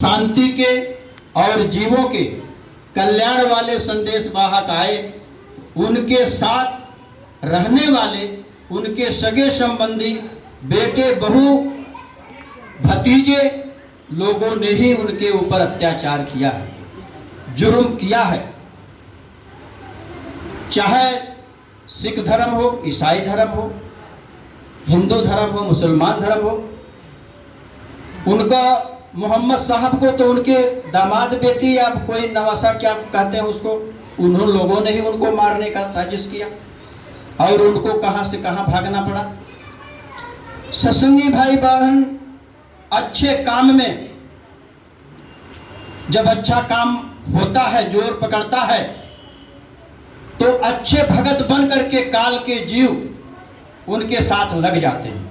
शांति के और जीवों के कल्याण वाले संदेश वाहक आए। उनके साथ रहने वाले उनके सगे संबंधी बेटे बहू भतीजे लोगों ने ही उनके ऊपर अत्याचार किया है, जुर्म किया है। चाहे सिख धर्म हो, ईसाई धर्म हो, हिंदू धर्म हो, मुसलमान धर्म हो। उनका मोहम्मद साहब को तो उनके दामाद बेटी या कोई नवासा क्या कहते हैं उसको, उन्होंने लोगों ने ही उनको मारने का साजिश किया और उनको कहां से कहां भागना पड़ा। सत्संगी भाई बहन, अच्छे काम में जब अच्छा काम होता है, जोर पकड़ता है, तो अच्छे भगत बन करके काल के जीव उनके साथ लग जाते हैं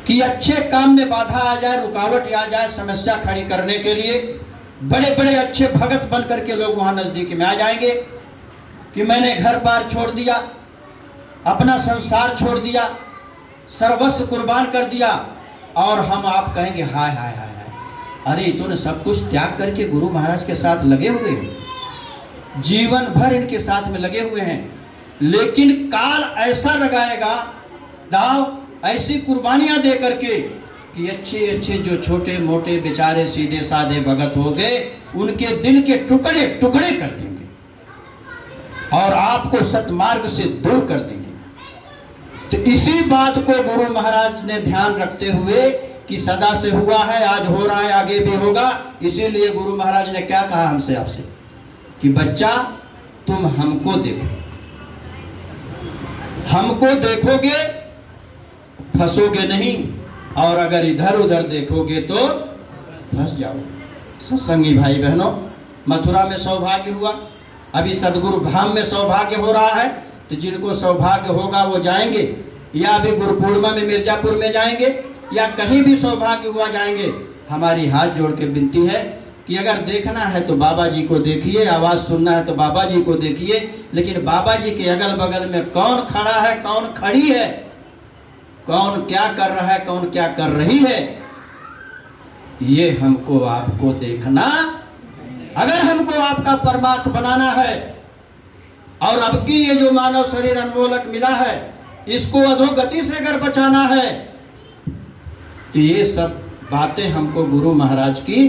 कि अच्छे काम में बाधा आ जाए, रुकावट आ जाए, समस्या खड़ी करने के लिए बड़े बड़े अच्छे भगत बन करके लोग वहां नजदीक में आ जाएंगे कि मैंने घर बार छोड़ दिया, अपना संसार छोड़ दिया, सर्वस्व कुर्बान कर दिया, और हम आप कहेंगे हाय हाय हाय हाय, अरे तूने सब कुछ त्याग करके गुरु महाराज के साथ लगे हुए हैं, जीवन भर इनके साथ में लगे हुए हैं। लेकिन काल ऐसा लगाएगा दाव, ऐसी कुर्बानियां दे करके कि अच्छे अच्छे जो छोटे मोटे बेचारे सीधे साधे भगत हो गए, उनके दिल के टुकड़े टुकड़े कर देंगे और आपको सतमार्ग से दूर कर देंगे। तो इसी बात को गुरु महाराज ने ध्यान रखते हुए कि सदा से हुआ है, आज हो रहा है, आगे भी होगा, इसीलिए गुरु महाराज ने क्या कहा हमसे, आपसे कि बच्चा तुम हमको देखो, हमको देखोगे फंसोगे नहीं, और अगर इधर उधर देखोगे तो फंस जाओगे। सत्संगी भाई बहनों, मथुरा में सौभाग्य हुआ, अभी सदगुरु धाम में सौभाग्य हो रहा है, तो जिनको सौभाग्य होगा वो जाएंगे, या अभी गुरु पूर्णिमा में मिर्जापुर में जाएंगे, या कहीं भी सौभाग्य हुआ जाएंगे। हमारी हाथ जोड़ के विनती है कि अगर देखना है तो बाबा जी को देखिए, आवाज़ सुनना है तो बाबा जी को देखिए, लेकिन बाबा जी के अगल बगल में कौन खड़ा है, कौन खड़ी है, कौन क्या कर रहा है, कौन क्या कर रही है, ये हमको आपको देखना। अगर हमको आपका परमार्थ बनाना है और अब की ये जो मानव शरीर अनमोलक मिला है, इसको अधोगति से अगर बचाना है, तो ये सब बातें हमको गुरु महाराज की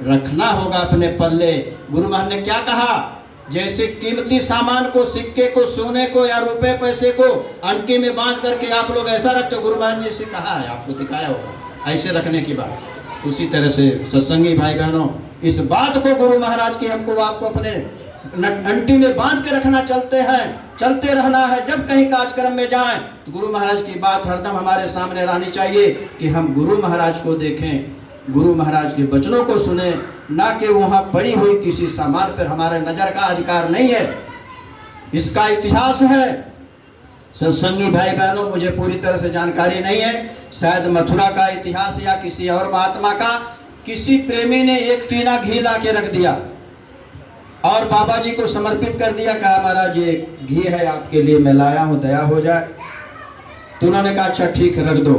रखना होगा अपने पल्ले। गुरु महाराज ने क्या कहा, जैसे कीमती सामान को, सिक्के को, सोने को या रुपए पैसे को अंटी में बांध करके आप लोग ऐसा रखते हो, गुरु महाराज ने इसे कहा है, आपको दिखाया होगा ऐसे रखने की बात। तो उसी तरह से सत्संगी भाई बहनों, इस बात को गुरु महाराज की हमको आपको अपने अंटी में बांध के रखना, चलते रहना है। जब कहीं कार्यक्रम में जाएं तो गुरु महाराज की बात हरदम हमारे सामने रहनी चाहिए कि हम गुरु महाराज को देखें, गुरु महाराज के वचनों को सुने, ना कि वहाँ पड़ी हुई किसी सामान पर हमारे नज़र का अधिकार नहीं है। इसका इतिहास है सत्संगी भाई बहनों, मुझे पूरी तरह से जानकारी नहीं है, शायद मथुरा का इतिहास या किसी और महात्मा का। किसी प्रेमी ने एक टीना घी ला के रख दिया और बाबा जी को समर्पित कर दिया, कहा महाराज ये घी है आपके लिए, मैं लाया हूँ, दया हो जाए। तो उन्होंने कहा अच्छा ठीक रख दो।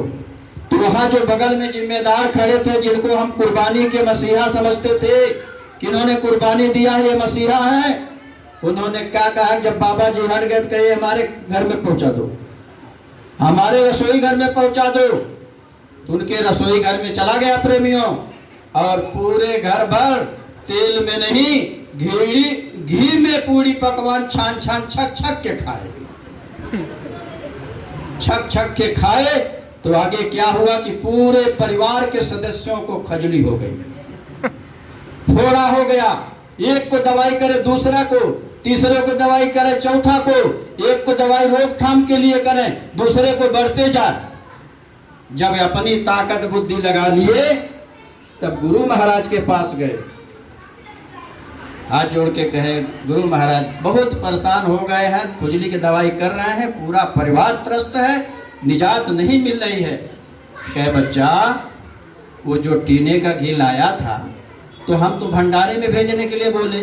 तो वहाँ जो बगल में जिम्मेदार खड़े थे, जिनको हम कुर्बानी के मसीहा समझते थे, किन्होंने कुर्बानी दिया है, ये मसीहा है, उन्होंने क्या कहा, जब बाबा जी हट गए कहे हमारे घर में पहुंचा दो, हमारे रसोई घर में पहुंचा दो। तो उनके रसोई घर में चला गया प्रेमियों, और पूरे घर भर तेल में नहीं, घी में पूरी पकवान छान छान छक छक के खाए, छक छक के खाए। तो आगे क्या हुआ कि पूरे परिवार के सदस्यों को खजली हो गई, फोड़ा हो गया, एक को दवाई करे दूसरा को, तीसरे को दवाई करे चौथा को, एक को दवाई रोकथाम के लिए करें, दूसरे को बढ़ते जाए। जब अपनी ताकत बुद्धि लगा लिए, तब गुरु महाराज के पास गए, हाथ जोड़ के कहे गुरु महाराज बहुत परेशान हो गए हैं, खुजली की दवाई कर रहे हैं, पूरा परिवार त्रस्त है, निजात नहीं मिल रही है। कहे बच्चा, वो जो टीने का घी लाया था, तो हम तो भंडारे में भेजने के लिए बोले,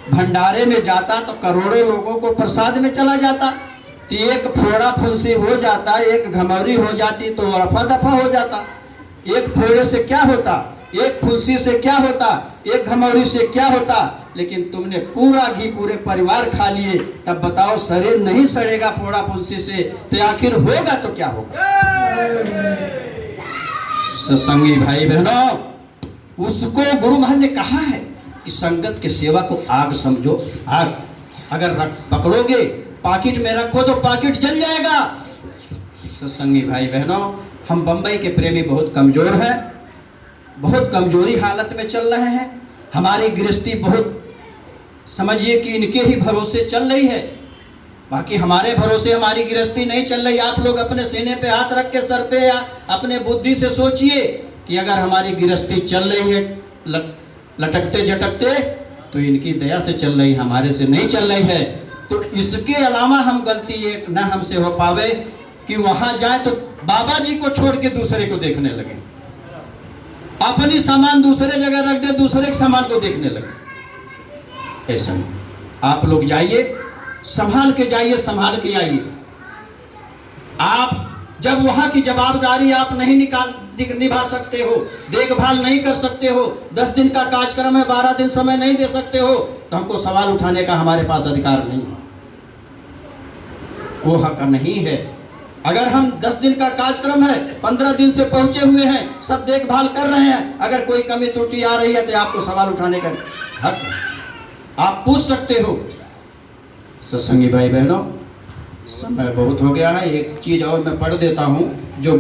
भंडारे में जाता तो करोड़ों लोगों को प्रसाद में चला जाता, तो एक फोड़ा फुंसी हो जाता, एक घमौरी हो जाती तो रफा दफा हो जाता। एक फोड़े से क्या होता, एक फुंसी से क्या होता, एक घमौरी से क्या होता, लेकिन तुमने पूरा घी पूरे परिवार खा लिए, तब बताओ शरीर नहीं सड़ेगा फोड़ा फुंसी से, तो आखिर होगा तो क्या होगा। सत्संगी भाई बहनों, उसको गुरु महाराज ने कहा है कि संगत के सेवा को आग समझो। आग अगर पकड़ोगे, पाकिट में रखो तो पाकिट जल जाएगा। सत्संगी भाई बहनों, हम बंबई के प्रेमी बहुत कमजोर हैं, बहुत कमजोरी हालत में चल रहे हैं। हमारी गृहस्थी बहुत, समझिए कि इनके ही भरोसे चल रही है, बाकी हमारे भरोसे हमारी गृहस्थी नहीं चल रही। आप लोग अपने सीने पे हाथ रख के सर पे या अपने बुद्धि से सोचिए कि अगर हमारी गृहस्थी चल रही है लटकते झटकते, तो इनकी दया से चल रही, हमारे से नहीं चल रही है। तो इसके अलावा हम गलती ये न हमसे हो पावे कि वहां जाए तो बाबा जी को छोड़ के दूसरे को देखने लगे, अपनी सामान दूसरे जगह रख दे, दूसरे के सामान को देखने लगे। ऐसा नहीं, आप लोग जाइए, संभाल के जाइए, संभाल के आइए। आप जब वहां की जवाबदारी आप नहीं निभा सकते हो, देखभाल नहीं कर सकते हो, 10 दिन का कार्यक्रम है, 12 दिन समय नहीं दे सकते हो, तो हमको सवाल उठाने का हमारे पास अधिकार नहीं, वो हक नहीं है। अगर हम 10 दिन का कार्यक्रम है, 15 दिन से पहुंचे हुए हैं, सब देखभाल कर रहे हैं, अगर कोई कमी त्रुटि आ रही है तो आपको सवाल उठाने का हक है, आप पूछ सकते हो। सत्संगी भाई बहनों, समय बहुत हो गया है, एक चीज और मैं पढ़ देता हूं जो